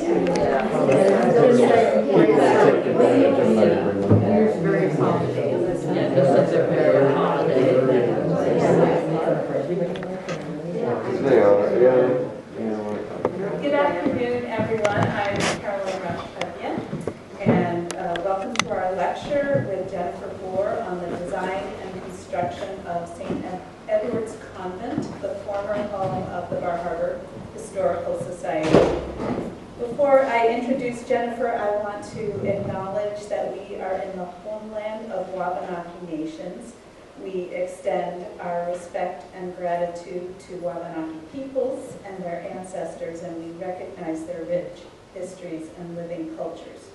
Good afternoon, everyone. I'm and welcome to our lecture with Jennifer Booher on the design and construction of St. Edward's Convent, the former home of the Bar Harbor Historical Society. Before I introduce Jennifer, I want to acknowledge that we are in the homeland of Wabanaki nations. We extend our respect and gratitude to Wabanaki peoples and their ancestors, and we recognize their rich histories and living cultures.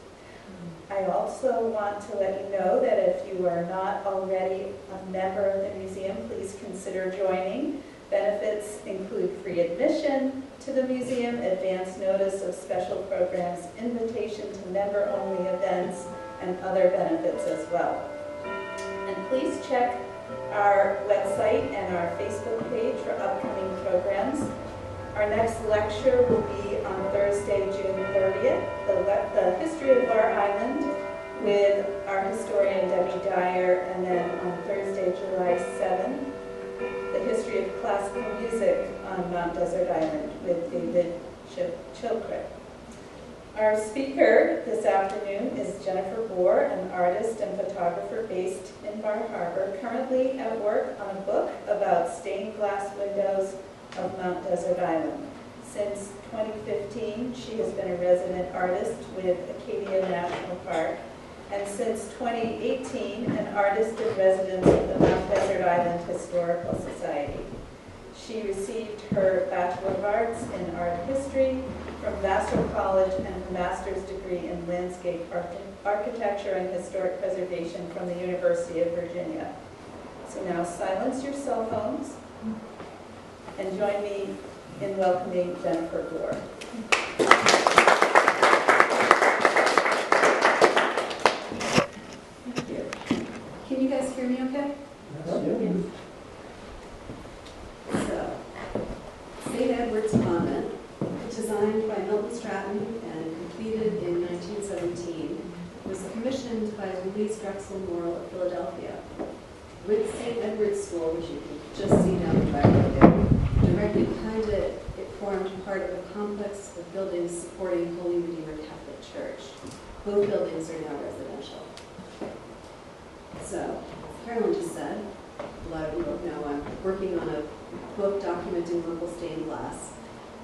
I also want to let you know that if you are not already a member of the museum, please consider joining. Benefits include free admission to the museum, advance notice of special programs, invitation to member-only events, and other benefits as well. And please check our website and our Facebook page for upcoming programs. Our next lecture will be on Thursday, June 30th, the history of Bar Island with our historian Debbie Dyer, and then on Thursday, July 7th, the history of classical music on Mount Desert Island with David Chilcrit. Our speaker this afternoon is Jennifer Booher, an artist and photographer based in Bar Harbor, currently at work on a book about stained glass windows of Mount Desert Island. Since 2015, she has been a resident artist with Acadia National Park, and since 2018, an artist in residence with the Mount Desert Island Historical Society. She received her Bachelor of Arts in Art History from Vassar College and her master's degree in Landscape Architecture and Historic Preservation from the University of Virginia. So now silence your cell phones and join me in welcoming Jennifer Booher. Thank you. Can you guys hear me okay? Yes. So, St. Edward's Convent, designed by Milton Stratton and completed in 1917, was commissioned by Louise Drexel Morrell of Philadelphia, with St. Edward's School, which you can just see down the back right there. Directly behind it, it formed part of a complex of buildings supporting Holy Redeemer Catholic Church. Both buildings are now residential. So, as Carolyn just said, a lot of you know I'm working on a book documenting local stained glass.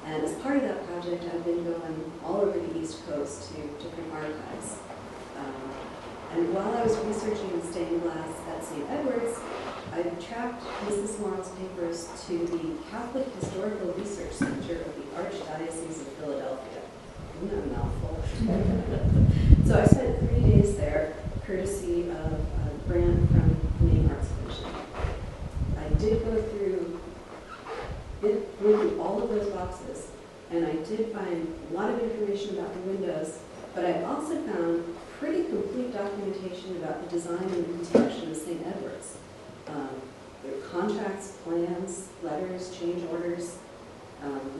And as part of that project, I've been going all over the East Coast to different archives. And while I was researching stained glass at St. Edward's, I tracked Mrs. Morrell's papers to the Catholic Historical Research Center of the Archdiocese of Philadelphia. Isn't that a mouthful? So I spent 3 days there, courtesy of a grant from the Maine Arts Commission. I did go through all of those boxes, and I did find a lot of information about the windows, but I also found pretty complete documentation about the design and construction of St. Edward's. There are contracts, plans, letters, change orders,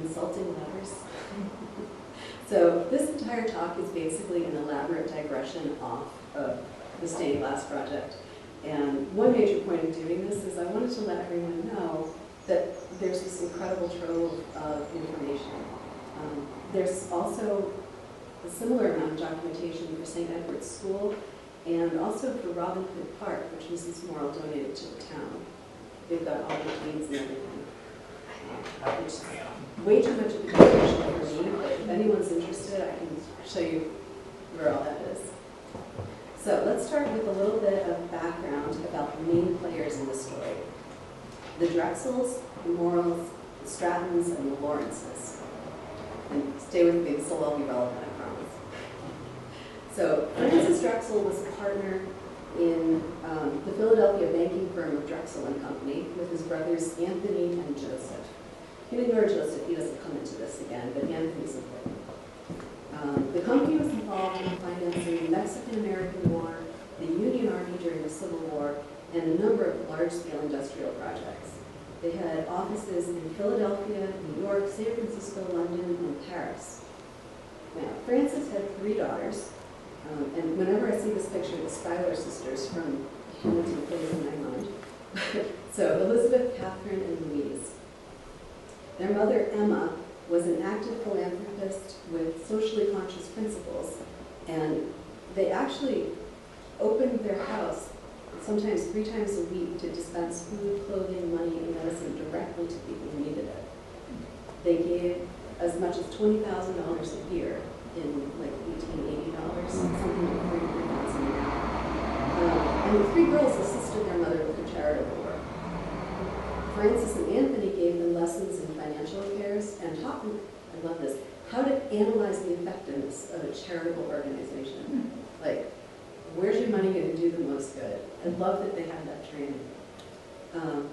insulting letters. So this entire talk is basically an elaborate digression off of the stained glass project. And one major point of doing this is I wanted to let everyone know that there's this incredible trove of information. There's also a similar amount of documentation for St. Edward's School and also for Robin Hood Park, which Mrs. Morrell donated to the town. They've got all the keys and everything. It's way too much of a information for me, but if anyone's interested, I can show you where all that is. So let's start with a little bit of background about the main players in the story. The Drexels, the Morrells, the Strattons, and the Lawrences. And stay with me, this will all be relevant, I promise. So Francis Drexel was a partner in the Philadelphia banking firm of Drexel and Company with his brothers Anthony and Joseph. You can ignore Joseph, he doesn't come into this again, but Anthony's important. The company was involved in financing the Mexican-American War, the Union Army during the Civil War, and a number of large-scale industrial projects. They had offices in Philadelphia, New York, San Francisco, London, and Paris. Now, Frances had 3 daughters, and whenever I see this picture, the Schuyler sisters from Hamilton plays in my mind. So Elizabeth, Catherine, and Louise. Their mother, Emma, was an active philanthropist with socially conscious principles, and they actually opened their house sometimes 3 times a week to dispense food, clothing, money, and medicine directly to people who needed it. They gave as much as $20,000 a year in like $1880, something like $33,000 now. And the 3 girls assisted their mother with her charitable work. Frances and Anthony gave them lessons in financial affairs and taught them, I love this, how to analyze the effectiveness of a charitable organization. Like, where's your money going to do the most good? I love that they had that training.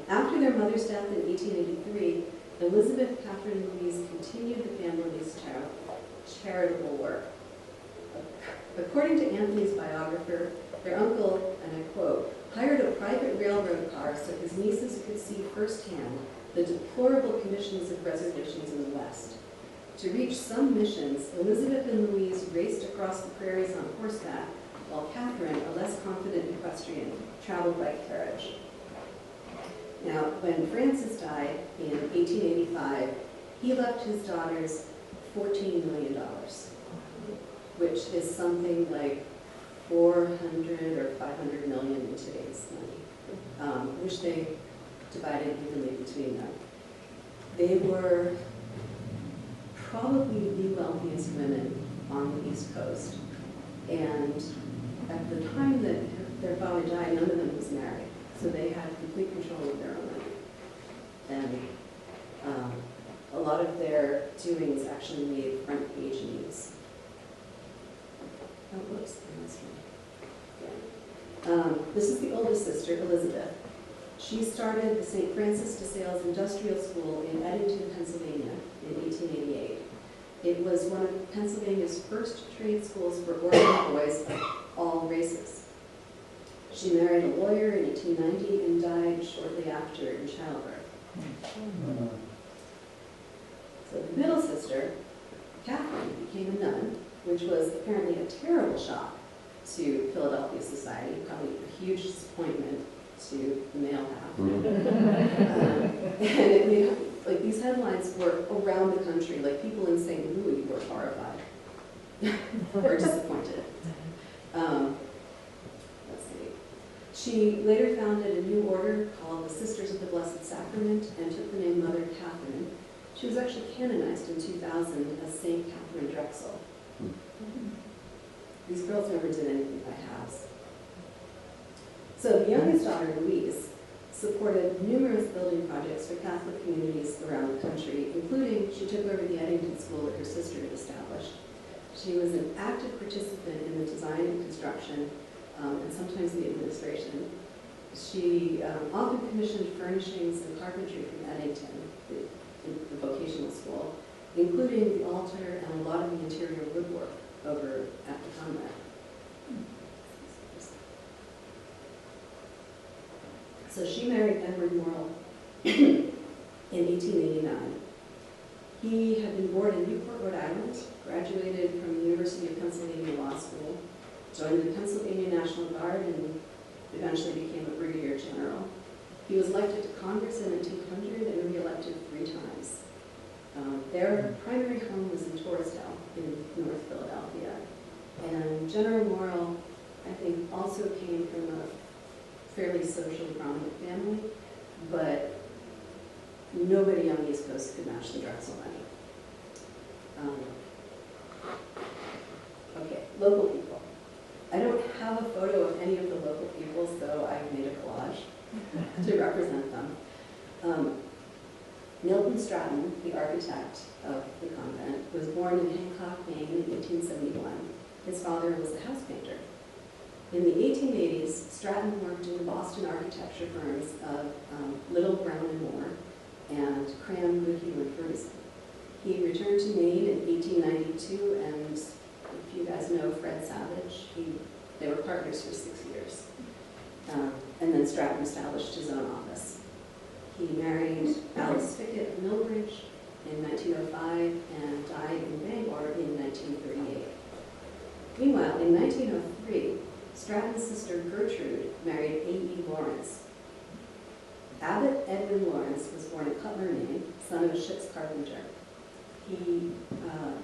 After their mother's death in 1883, Elizabeth, Catherine, and Louise continued the family's charitable work. According to Anthony's biographer, their uncle, and I quote, hired a private railroad car so his nieces could see firsthand the deplorable conditions of reservations in the West. To reach some missions, Elizabeth and Louise raced across the prairies on horseback, while Catherine, a less confident equestrian, traveled by carriage. Now, when Frances died in 1885, he left his daughters $14 million, which is something like 400 or 500 million in today's money, which they divided evenly between them. They were probably the wealthiest women on the East Coast, and at the time that their father died, none of them was married, so they had complete control of their own money. And a lot of their doings actually made front page news. Oh, whoops, I missed one. This is the oldest sister, Elizabeth. She started the St. Francis de Sales Industrial School in Eddington, Pennsylvania in 1888. It was one of Pennsylvania's first trade schools for orphan boys of all races. She married a lawyer in 1890 and died shortly after in childbirth. So the middle sister, Catherine, became a nun, which was apparently a terrible shock to Philadelphia society, probably a huge disappointment to the male half. And it made, like, these headlines were around the country, like people in St. Louis were horrified or disappointed. Let's see. She later founded a new order called the Sisters of the Blessed Sacrament and took the name Mother Catherine. She was actually canonized in 2000 as St. Catherine Drexel. These girls never did anything by halves. So the youngest daughter, Louise, supported numerous building projects for Catholic communities around the country, including she took over the Eddington School that her sister had established. She was an active participant in the design and construction, and sometimes the administration. She often commissioned furnishings and carpentry from Eddington, the vocational school, including the altar and a lot of the interior woodwork over at the convent. So she married Edward Morrell in 1889. He had been born in Newport, Rhode Island, graduated from the University of Pennsylvania Law School, joined the Pennsylvania National Guard, and eventually became a brigadier general. He was elected to Congress in 1900 and re-elected 3 times. Their primary home was in Torresdale in North Philadelphia. And General Morrell, I think, also came from a fairly socially prominent family, but nobody on the East Coast could match the Drexel money. Okay, local people. I don't have a photo of any of the local people, so I've made a collage to represent them. Milton Stratton, the architect of the convent, was born in Hancock, Maine in 1871. His father was a house painter. In the 1880s, Stratton worked in the Boston architecture firms of Little, Brown & Moore and Cram, Goodhue, and Ferguson. He returned to Maine in 1892, and if you guys know Fred Savage, they were partners for 6 years. And then Stratton established his own office. He married Alice Fickett of Millbridge in 1905 and died in Bangor in 1938. Meanwhile, in 1903, Stratton's sister Gertrude married A.E. Lawrence. Abbot Edwin Lawrence was born in Cutler, Maine, son of a ship's carpenter. He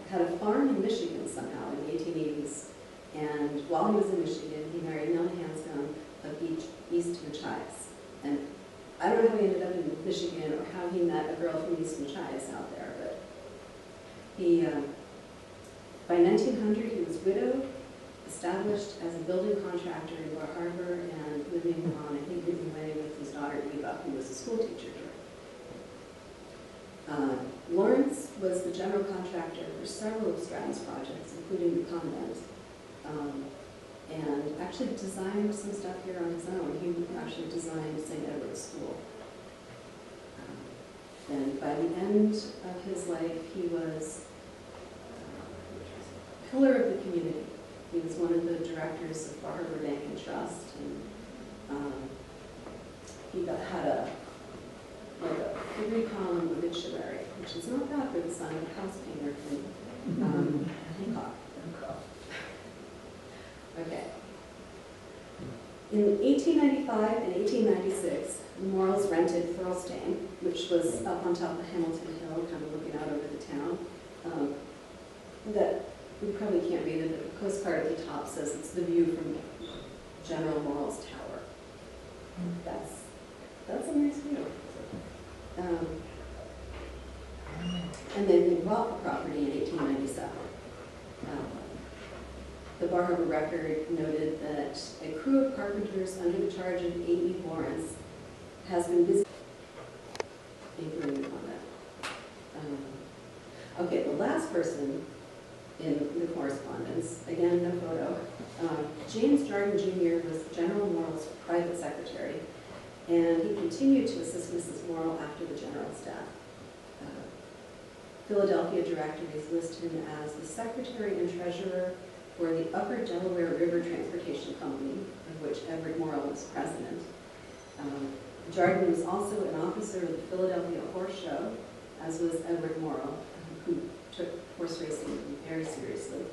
had a farm in Michigan somehow in the 1880s, and while he was in Michigan, he married Nona Hanscom of East Machias. And I don't know how he ended up in Michigan or how he met a girl from East Machias out there, but he, by 1900, he was widowed, established as a building contractor in Bar Harbor, and living on a Hinkley Way with his daughter Eva, who was a school teacher here. Lawrence was the general contractor for several of Stratton's projects, including the Convent, and actually designed some stuff here on his own. He actually designed St. Edward's School. And by the end of his life, he was a pillar of the community. He was one of the directors of Bar Harbor Bank and Trust, and he had a 3-column obituary, which is not bad for the son of a house painter from Hancock. Okay. In 1895 and 1896, the Morrells rented Thurlstane, which was up on top of Hamilton Hill, kind of looking out over the town. That we probably can't read it, but the postcard at the top says it's the view from General Morrell's tower. That's a nice view. And then they bought the property in 1897. The Bar Harbor Record noted that a crew of carpenters under the charge of A.E. Lawrence has been busy including on that. Okay, the last person in the correspondence, again, no photo. James Jordan Jr. was General Morrell's private secretary, and he continued to assist Mrs. Morrell after the general's death. Philadelphia directories list him as the secretary and treasurer for the Upper Delaware River Transportation Company, of which Edward Morrell was president. Jordan was also an officer of the Philadelphia Horse Show, as was Edward Morrell, who took horse racing very seriously.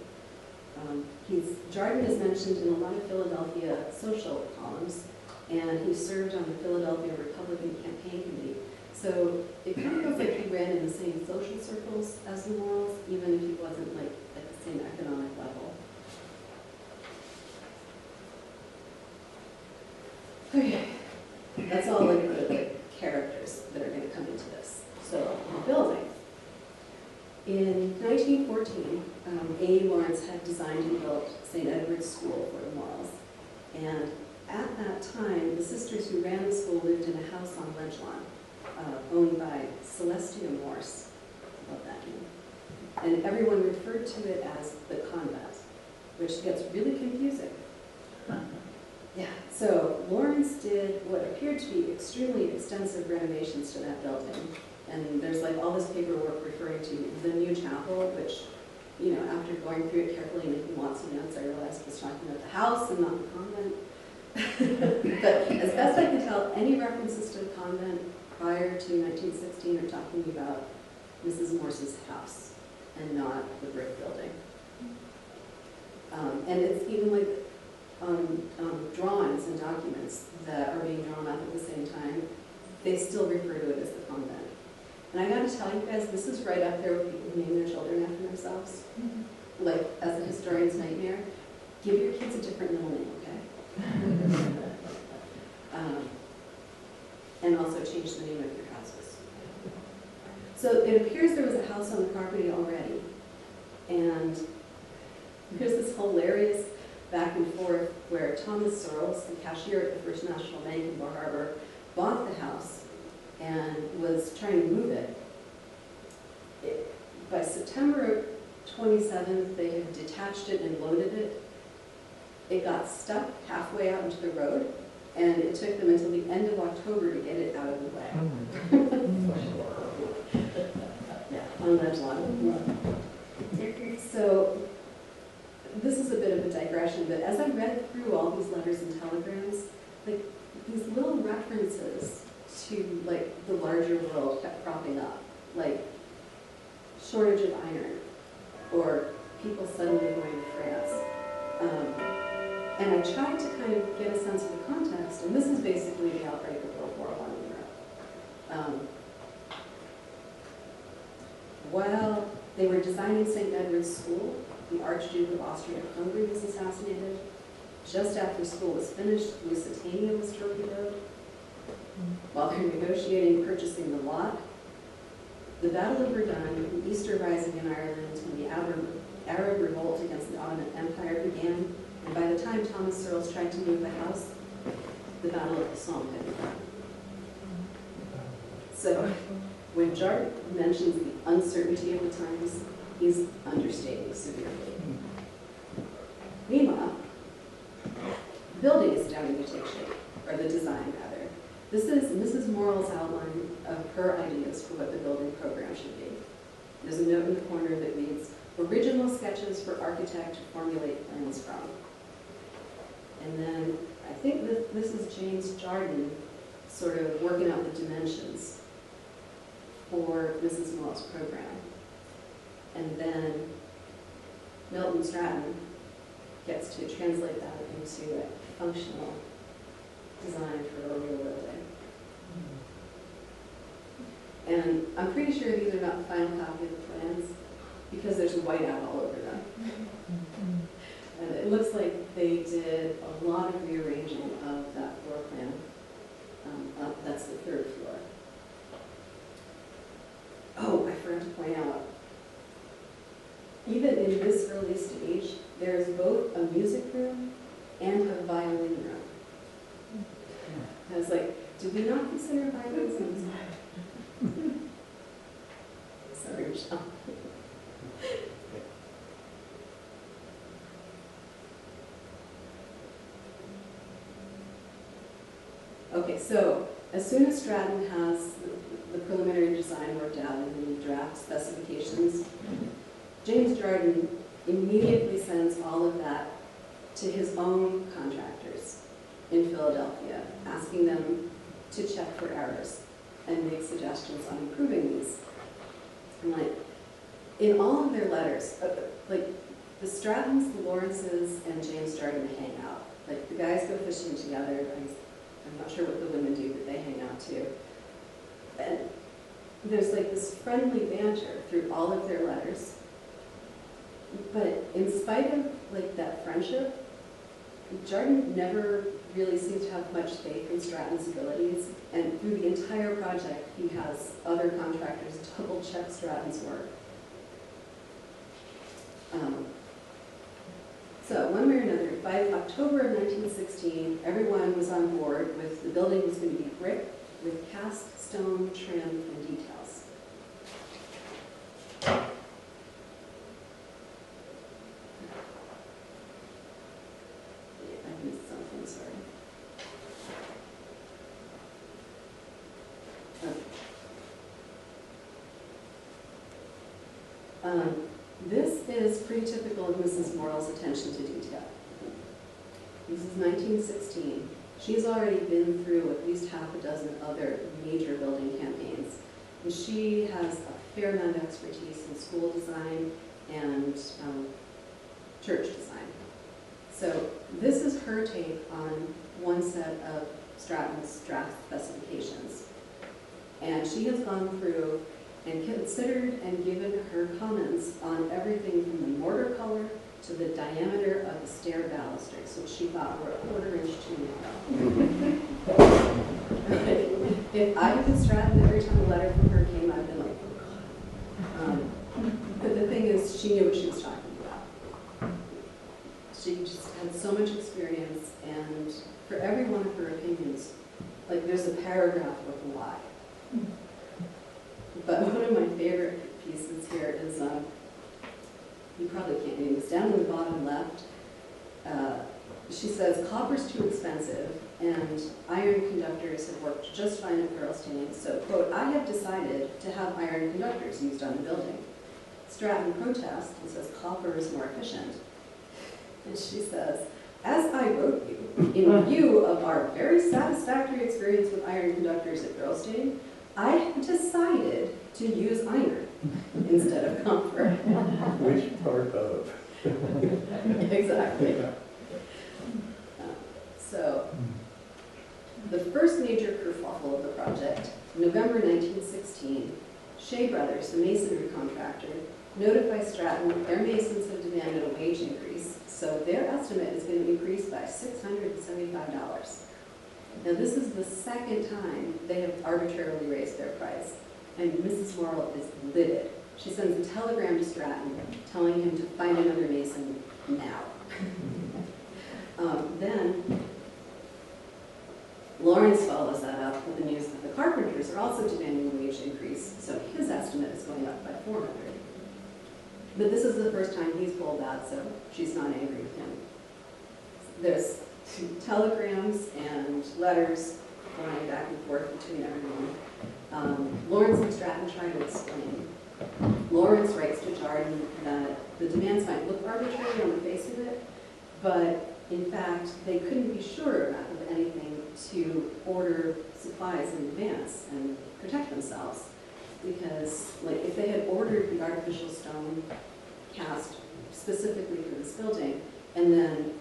Jordan is mentioned in a lot of Philadelphia social columns, and he served on the Philadelphia Republican Campaign Committee. So it kind of feels like he ran in the same social circles as the Morrells, even if he wasn't like at the same economic level. Okay, that's all like the characters that are going to come into this. So the building. In 1914, A. Lawrence had designed and built St. Edward's School for the Morrells. And at that time, the sisters who ran the school lived in a house on Ledgelawn, owned by Celestia Morse. I love that name. And everyone referred to it as the Convent, which gets really confusing. Yeah, so Lawrence did what appeared to be extremely extensive renovations to that building. And there's like all this paperwork referring to the new chapel, which, you know, after going through it carefully and making lots of notes, I realized I was talking about the house and not the convent. But as best I can tell, any references to the convent prior to 1916 are talking about Mrs. Morse's house and not the brick building. And it's even like drawings and documents that are being drawn up at the same time, they still refer to it as the convent. And I gotta tell you guys, this is right up there with people who name their children after themselves. Like, as a historian's nightmare, give your kids a different middle name, okay? And also change the name of your houses. So it appears there was a house on the property already. And there's this hilarious back and forth where Thomas Searles, the cashier at the First National Bank in Bar Harbor, bought the house and was trying to move it. By September 27th, they had detached it and loaded it. It got stuck halfway out into the road, and it took them until the end of October to get it out of the way. Yeah, on Ledgelawn. So this is a bit of a digression, but as I read through all these letters and telegrams, like these little references to like the larger world kept cropping up, like shortage of iron, or people suddenly going to France, And I tried to kind of get a sense of the context, and this is basically the outbreak of World War I in Europe. While they were designing St. Edward's School, the Archduke of Austria-Hungary was assassinated. Just after school was finished, Lusitania was torpedoed. While they're negotiating purchasing the lot, the Battle of Verdun, the Easter Rising in Ireland, and the Arab revolt against the Ottoman Empire began. And by the time Thomas Searles tried to move the house, the Battle of the Somme had begun. So when Jard mentions the uncertainty of the times, he's understating severely. Meanwhile, the building is starting to take shape, or the design rather. This is Mrs. Morrell's outline of her ideas for what the building program should be. There's a note in the corner that reads, "Original sketches for architect to formulate plans from." And then I think this is James Jardine sort of working out the dimensions for Mrs. Morrell's program. And then Milton Stratton gets to translate that into a functional design for a real building. And I'm pretty sure these are not the final copy of the plans because there's whiteout all over them. And it looks like they did a lot of rearranging of that floor plan. That's the third floor. Oh, I forgot to point out, even in this early stage, there's both a music room and a violin room. I was like, did we not consider violins in this? Sorry, Michelle. Okay, so as soon as Stratton has the preliminary design worked out and the draft specifications, James Jardine immediately sends all of that to his own contractors in Philadelphia, asking them to check for errors and make suggestions on improving these. And like, in all of their letters, like the Strattons, the Lawrences, and James Jardine hang out. Like the guys go fishing together. I'm not sure what the women do, but they hang out too. And there's like this friendly banter through all of their letters. But in spite of like that friendship, Jardine never really seems to have much faith in Stratton's abilities. And through the entire project, he has other contractors double check Stratton's work. So one way or another, by October of 1916, everyone was on board with the building was going to be brick with cast stone trim and details. I missed something, sorry. Okay. This is pretty typical of Mrs. Morrell's attention to detail. This is 1916. She's already been through at least half a dozen other major building campaigns. And she has a fair amount of expertise in school design and church design. So this is her take on one set of Stratton's draft specifications. And she has gone through and considered and given her comments on everything from the mortar color to the diameter of the stair balusters, which she thought were a quarter inch too narrow. If I had been Stratton, every time a letter from her came, I'd been like, oh God. But the thing is, she knew what she was talking about. She just had so much experience, and for every one of her opinions, like there's a paragraph with a lie. But one of my favorite pieces here is, you probably can't read this, down in the bottom left, she says, copper's too expensive, and iron conductors have worked just fine at Earlstein, so, quote, I have decided to have iron conductors used on the building. Stratton protests and says copper is more efficient. And she says, as I wrote you, in view of our very satisfactory experience with iron conductors at Earlstein, I have decided to use iron instead of copper. Which part of? Exactly. So, the first major kerfuffle of the project, November 1916, Shea Brothers, the masonry contractor, notified Stratton their masons have demanded a wage increase, so their estimate is going to increase by $675. Now, this is the second time they have arbitrarily raised their price, and Mrs. Morrell is livid. She sends a telegram to Stratton telling him to find another mason now. Then Lawrence follows that up with the news that the carpenters are also demanding a wage increase, so his estimate is going up by $400. But this is the first time he's pulled out, so she's not angry with him. There's telegrams and letters flying back and forth between everyone. Lawrence and Stratton try to explain. Lawrence writes to Jardine that the demands might look arbitrary on the face of it, but in fact, they couldn't be sure enough of anything to order supplies in advance and protect themselves. Because, like, if they had ordered the artificial stone cast specifically for this building, and then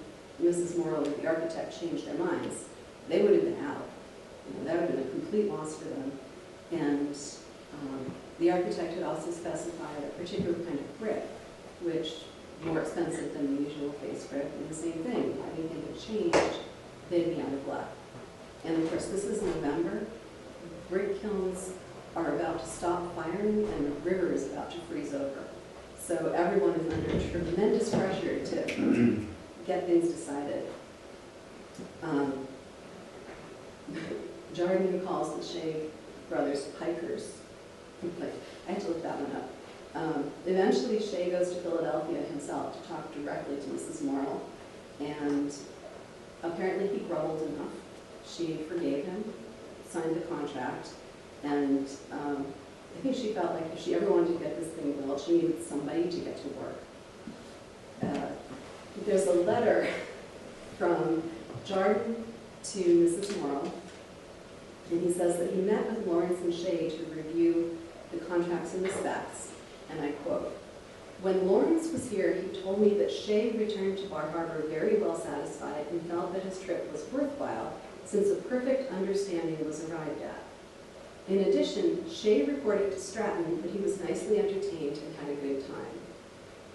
Mrs. Morrell or the architect changed their minds, they would have been out. You know, that would have been a complete loss for them. And the architect had also specified a particular kind of brick, which more expensive than the usual face brick, and the same thing. If anything had changed, they'd be out of luck. And of course, this is November. Brick kilns are about to stop firing, and the river is about to freeze over. So everyone is under tremendous pressure to get things decided. Jardine calls the Shea Brothers pikers. I had to look that one up. Eventually, Shea goes to Philadelphia himself to talk directly to Mrs. Morrell, and apparently he grumbled enough. She forgave him, signed the contract, and I think she felt like if she ever wanted to get this thing built, she needed somebody to get to work. There's a letter from Jardine to Mrs. Morrell, and he says that he met with Lawrence and Shea to review the contracts and the specs, and I quote, "When Lawrence was here, he told me that Shea returned to Bar Harbor very well satisfied and felt that his trip was worthwhile since a perfect understanding was arrived at. In addition, Shea reported to Stratton that he was nicely entertained and had a good time.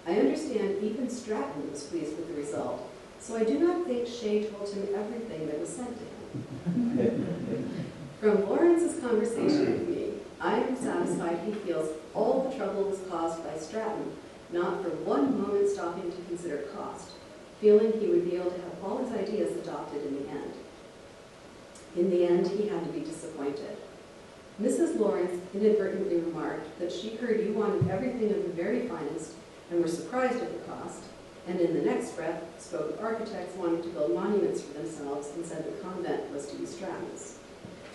I understand even Stratton was pleased with the result, so I do not think Shea told him everything that was sent to him. From Lawrence's conversation with me, I am satisfied he feels all the trouble was caused by Stratton, not for one moment stopping to consider cost, feeling he would be able to have all his ideas adopted in the end. In the end, he had to be disappointed. Mrs. Lawrence inadvertently remarked that she heard you wanted everything of the very finest and were surprised at the cost, and in the next breath spoke of architects wanting to build monuments for themselves and said the convent was to be Stratton's.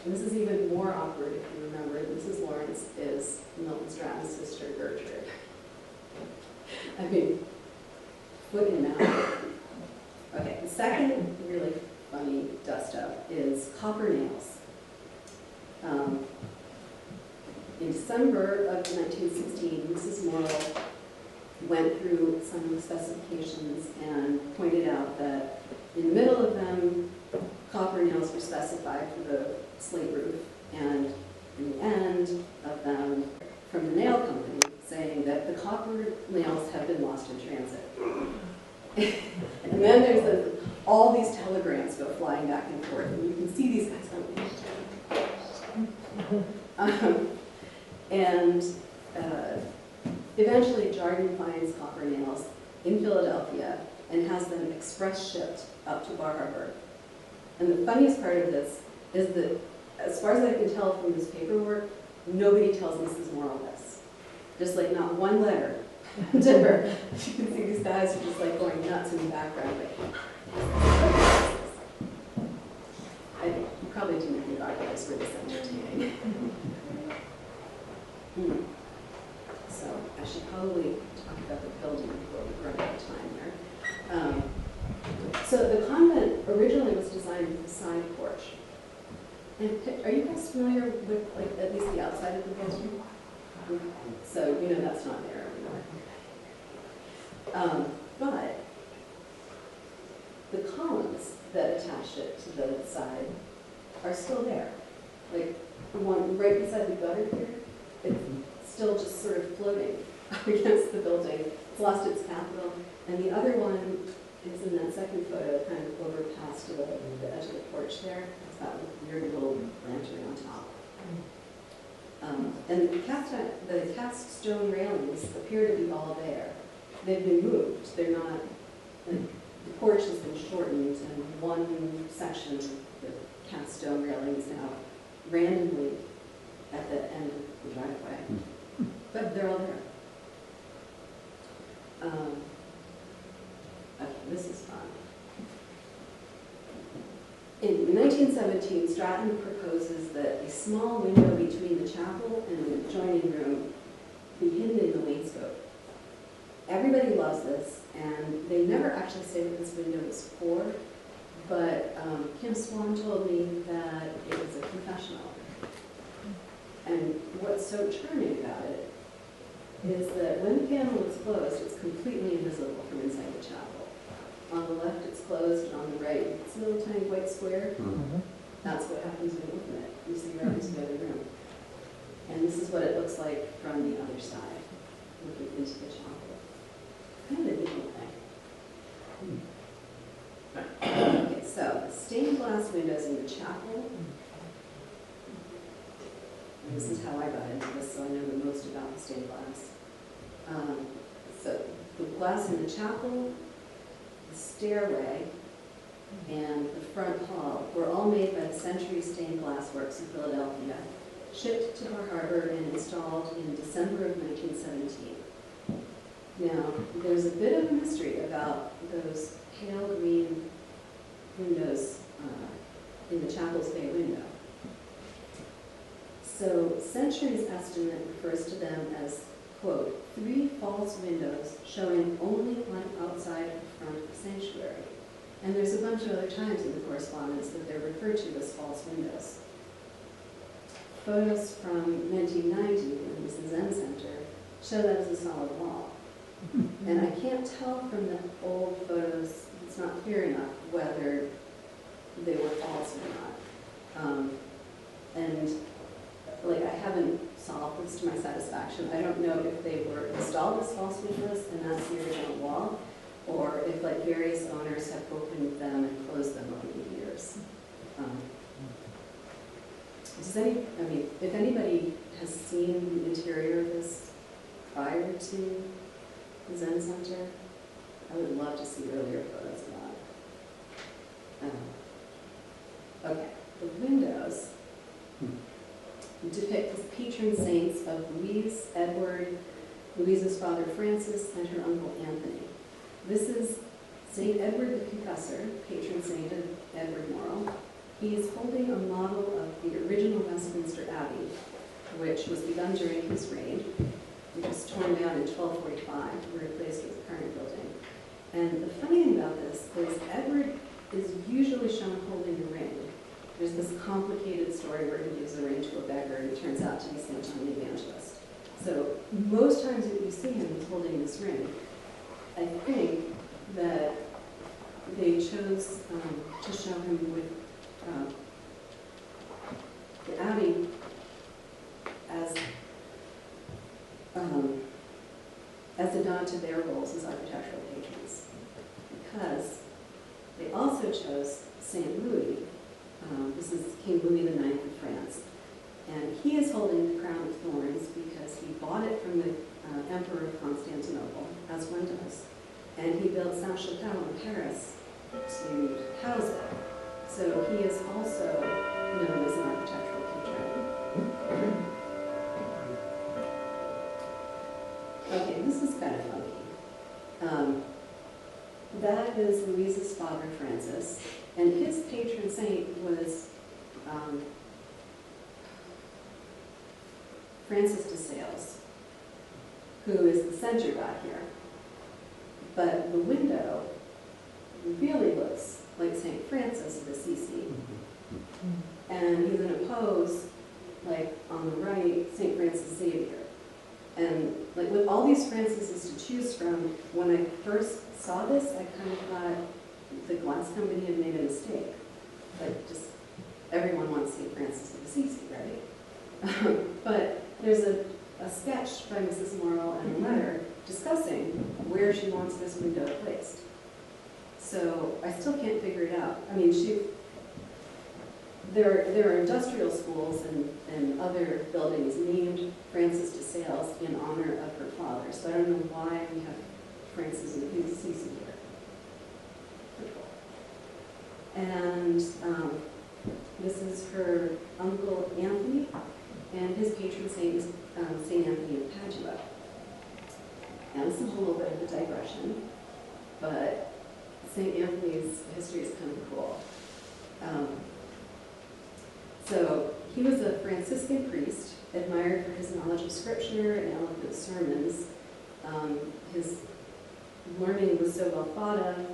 And this is even more awkward if you remember. Mrs. Lawrence is Milton Stratton's sister, Gertrude. I mean, foot in mouth. Okay, the second really funny dust-up is copper nails. In December of 1916, Mrs. Morrell went through some of the specifications and pointed out that in the middle of them, copper nails were specified for the slate roof, and in the end of them, from the nail company, saying that the copper nails have been lost in transit. And then there's all these telegrams go flying back and forth, and you can see these guys going. Eventually, Jardine finds copper nails in Philadelphia and has them express shipped up to Bar Harbor. And the funniest part of this is that, as far as I can tell from this paperwork, nobody tells Mrs. Morrell this. There's like not one letter to her. You can see these guys are just like going nuts in the background. You probably didn't think archives were this entertaining. So I should probably talk about the building before we run out of time here. So the convent originally was designed with a side porch. And are you guys familiar with, like, at least the outside of the building? So you know that's not there anymore. But lines that attached it to the side are still there. Like the one right beside the gutter here, it's still just sort of floating up against the building. It's lost its capital. And the other one is in that second photo, kind of over past the edge of the porch there. It's got a weird little lantern on top. And the cast stone railings appear to be all there. They've been moved. They're not, the porch has been shortened, and one section of the cast stone railing is now randomly at the end of the driveway. But they're all there. Okay, this is fun. In 1917, Stratton proposes that a small window between the chapel and the adjoining room be hidden in the wainscot. Everybody loves this, and they never actually say what this window is for, but Kim Swan told me that it was a confessional. And what's so charming about it is that when the panel is closed, it's completely invisible from inside the chapel. On the left, it's closed, and on the right, it's a little tiny white square. That's what happens when you open it. You see right into the other room. And this is what it looks like from the other side, looking into the chapel. Kind of a neat thing. Okay, so stained glass windows in the chapel. And this is how I got into this, so I know the most about the stained glass. So the glass in the chapel, the stairway, and the front hall were all made by the Century Stained Glass Works in Philadelphia, shipped to Bar Harbor and installed in December of 1917. Now, there's a bit of a mystery about those pale green windows in the chapel's bay window. So Century's estimate refers to them as, quote, 3 false windows showing only one outside of the front of the sanctuary. And there's a bunch of other times in the correspondence that they're referred to as false windows. Photos from 1990, when it was the Zen Center, show that as a solid wall. And I can't tell from the old photos, it's not clear enough whether they were false or not. And like, I haven't solved this to my satisfaction. I don't know if they were installed as false windows and that's the original wall, or if like various owners have opened them and closed them over the years. If anybody has seen the interior of this prior to the Zen Center, I would love to see earlier photos of that. Okay, the windows depict the patron saints of Louise, Edward, Louise's father Francis, and her uncle Anthony. This is St. Edward the Confessor, patron saint of Edward Morrell. He is holding a model of the original Westminster Abbey, which was begun during his reign. It was torn down in 1245 and replaced with the current building. And the funny thing about this is Edward is usually shown holding the ring. There's this complicated story where he gives the ring to a beggar and it turns out to be St. John the Evangelist. So most times that you see him, he's holding this ring. I think that they chose to show him with the Abbey as a nod to their roles as architectural patrons, because they also chose St. Louis. This is King Louis IX of France, and he is holding the crown of thorns because he bought it from the Emperor of Constantinople, as one does, and he built Sainte-Chapelle in Paris to house it. So he is also known as an architectural patron. Okay, this is kind of funky. That is Louise's father, Francis, and his patron saint was Francis de Sales, who is the center back here. But the window really looks like St. Francis of Assisi. And he's in a pose, like on the right, St. Francis Xavier. And like with all these Francises to choose from, when I first saw this, I kind of thought, the glass company had made a mistake. Like, just everyone wants St. Francis of Assisi, right? But there's a sketch by Mrs. Morrell and a letter discussing where she wants this window placed. So I still can't figure it out. I mean, there are industrial schools and other buildings named Frances de Sales in honor of her father. So I don't know why we have Frances of Assisi here. And this is her uncle Anthony, and his patron saint is St. Anthony of Padua. Now this is a little bit of a digression, but St. Anthony's history is kind of cool. So he was a Franciscan priest, admired for his knowledge of scripture and eloquent sermons. His learning was so well thought of.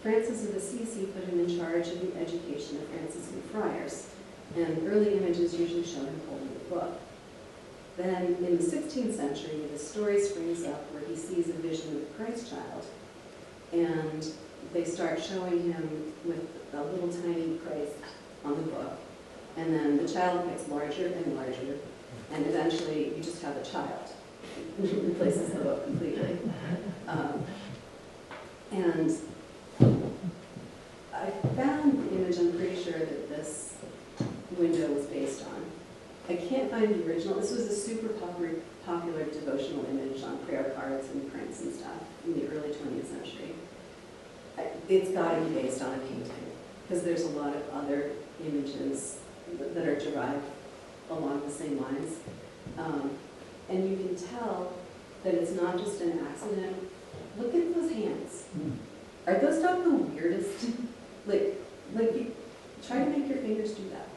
Francis of Assisi put him in charge of the education of Franciscan friars, and early images usually show him holding a book. Then, in the 16th century, the story springs up where he sees a vision of the Christ child, and they start showing him with a little tiny Christ on the book, and then the child gets larger and larger, and eventually you just have a child. It replaces the book completely. And I found the image I'm pretty sure that this window was based on. I can't find the original. This was a super popular devotional image on prayer cards and prints and stuff in the early 20th century. It's got to be based on a painting, because there's a lot of other images that are derived along the same lines. And you can tell that it's not just an accident. Look at those hands. Are those not the weirdest? Like you try to make your fingers do that.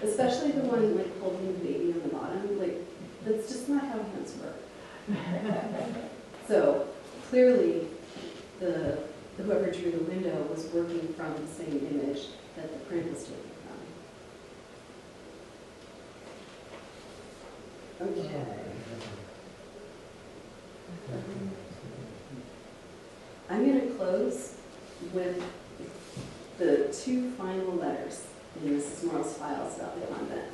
Especially the one like holding the baby on the bottom. Like, that's just not how hands work. So clearly, whoever drew the window was working from the same image that the print was taken from. Okay. I'm going to close with the two final letters in Mrs. Morrell's files about the convent.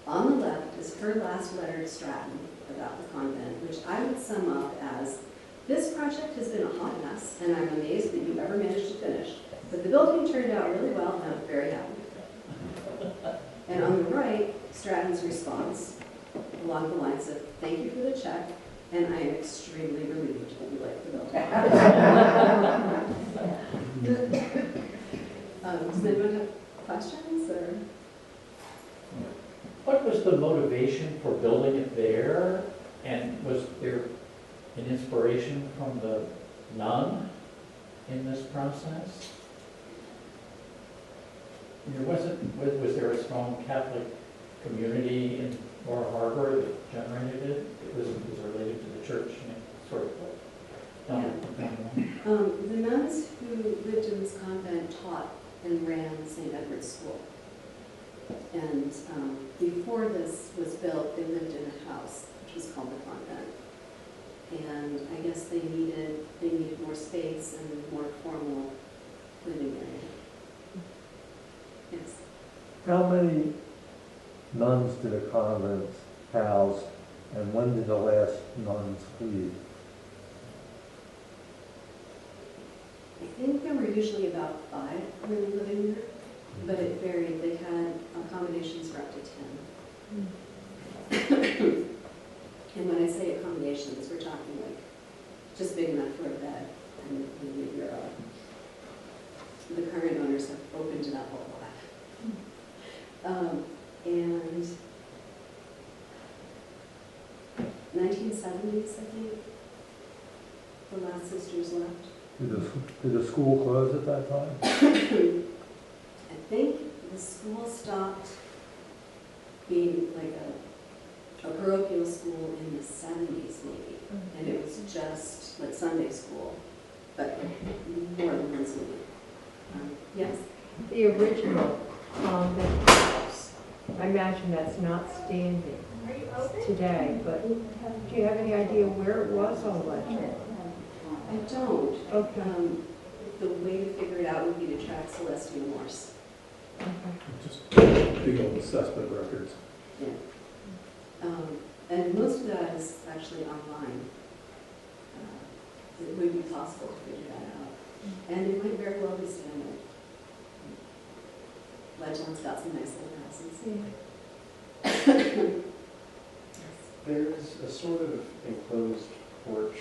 On the left is her last letter to Stratton about the convent, which I would sum up as, "This project has been a hot mess, and I'm amazed that you ever managed to finish. But the building turned out really well, and I'm very happy." And on the right, Stratton's response, along the lines of, "Thank you for the check, and I am extremely relieved that you like the building." Does anyone have questions? Or? What was the motivation for building it there? And was there an inspiration from the nun in this process? Was there a strong Catholic community in Bar Harbor that generated it? It was related to the church, sort of. The nuns who lived in this convent taught and ran St. Edward's School. And before this was built, they lived in a house, which was called the convent. And I guess they needed more space and more formal living area. Yes. How many nuns did a convent house, and when did the last nuns leave? I think there were usually about 5 women living there, but it varied. They had accommodations for up to 10. And when I say accommodations, we're talking like just big enough for a bed and maybe a bureau. The current owners have opened it up a lot. And 1970s, I think, the last sisters left. Did the school close at that time? I think the school stopped being like a parochial school in the 70s maybe, and it was just like Sunday school, but more than once a week. Yes? The original convent house, I imagine that's not standing today, but do you have any idea where it was on Ledgelawn? I don't. Okay. The way to figure it out would be to track Celestia Morse. Okay. Just big old assessment records. Yeah. And most of that is actually online. It would be possible to figure that out. And it might very well be standard. Ledgelawn's got some nice little houses. There's a sort of enclosed porch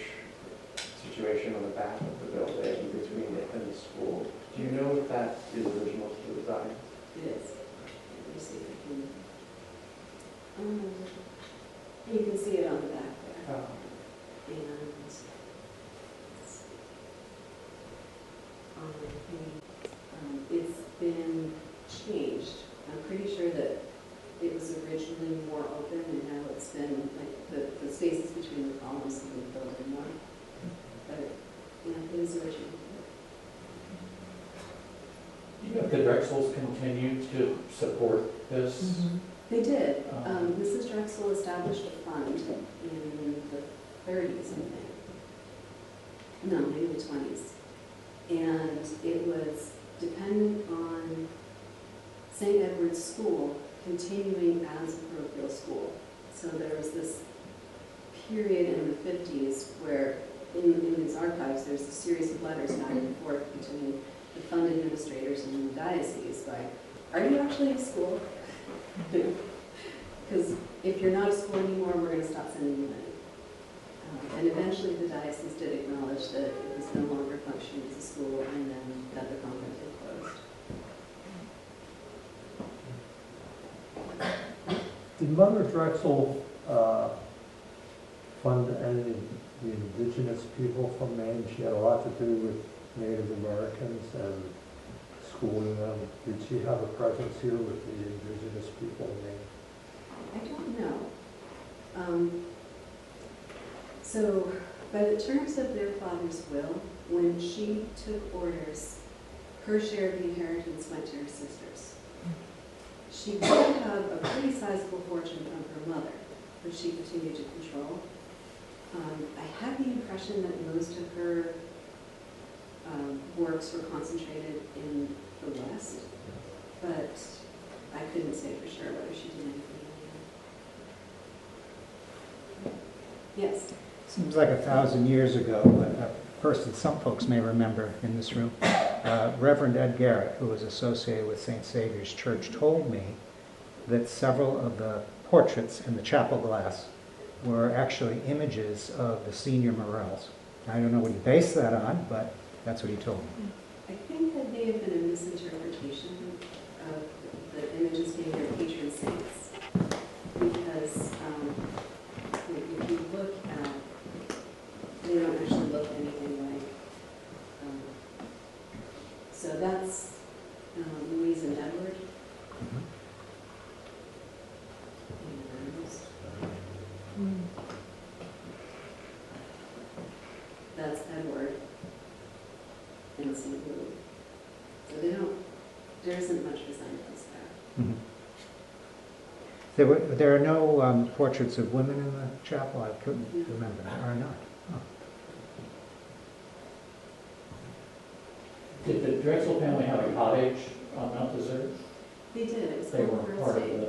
situation on the back of the building between it and the school. Do you know if that is original to the design? It is. Let me see if I can. You can see it on the back there. Oh. And it's been changed. I'm pretty sure that it was originally more open and now it's been, like, the spaces between the columns have been filled in more. But, yeah, it is original. You know, the Drexels continue to support this. They did. Mrs. Drexel established a fund in the 30s, I think. No, maybe the 20s. And it was dependent on St. Edward's School continuing as a parochial school. So there was this period in the 50s where in these archives there's a series of letters back and forth between the fund administrators and the diocese like, are you actually a school? Because if you're not a school anymore, we're going to stop sending you money. And eventually the diocese did acknowledge that it was no longer functioning as a school and then that the convent had closed. Did Mother Drexel fund any of the indigenous people from Maine? She had a lot to do with Native Americans and schooling them. Did she have a presence here with the indigenous people in Maine? I don't know. So, by the terms of their father's will, when she took orders, her share of the inheritance went to her sisters. She did have a pretty sizable fortune from her mother, which she continued to control. I had the impression that most of her works were concentrated in the West, but I couldn't say for sure whether she did anything. Yes? Seems like 1,000 years ago, a person some folks may remember in this room, Reverend Ed Garrett, who was associated with St. Saviour's Church, told me that several of the portraits in the chapel glass were actually images of the senior Morrells. I don't know what he based that on, but that's what he told me. I think that may have been a misinterpretation of the images being their patron saints, because if you look at, they don't actually look anything like, so that's Louise and Edward. And that's Edward and St. Louis. So there isn't much resemblance there. There are no portraits of women in the chapel. I couldn't remember. There are not. Oh. Did the Drexel family have a cottage on Mount Desert? They did. It was They were called part of Thurlstein. the,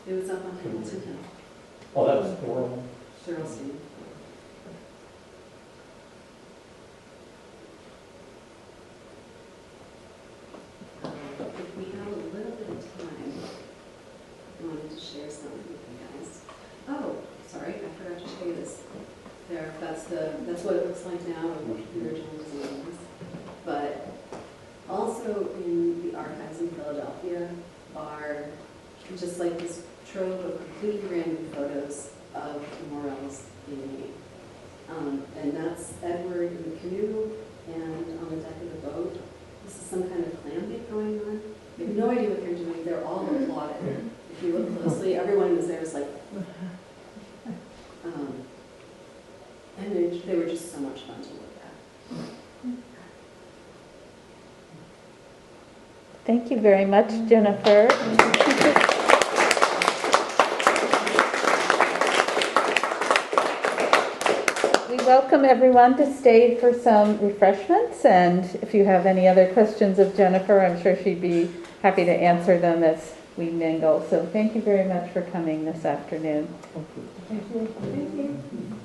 It was up on Hamilton Hill. oh, that was Thorl. Thurlstein. If we have a little bit of time, I wanted to share something with you guys. Oh, sorry, I forgot to show you this. There, that's what it looks like now of what the original design was. But also in the archives in Philadelphia are just like this trove of completely random photos of the Morrells in Maine. And that's Edward in the canoe and on the deck of the boat. This is some kind of clam bake going on. They have no idea what they're doing. They're all applauded. If you look closely, everyone who's there is like, and they were just so much fun to look at. Thank you very much, Jennifer. We welcome everyone to stay for some refreshments, and if you have any other questions of Jennifer, I'm sure she'd be happy to answer them as we mingle. So thank you very much for coming this afternoon. Thank you.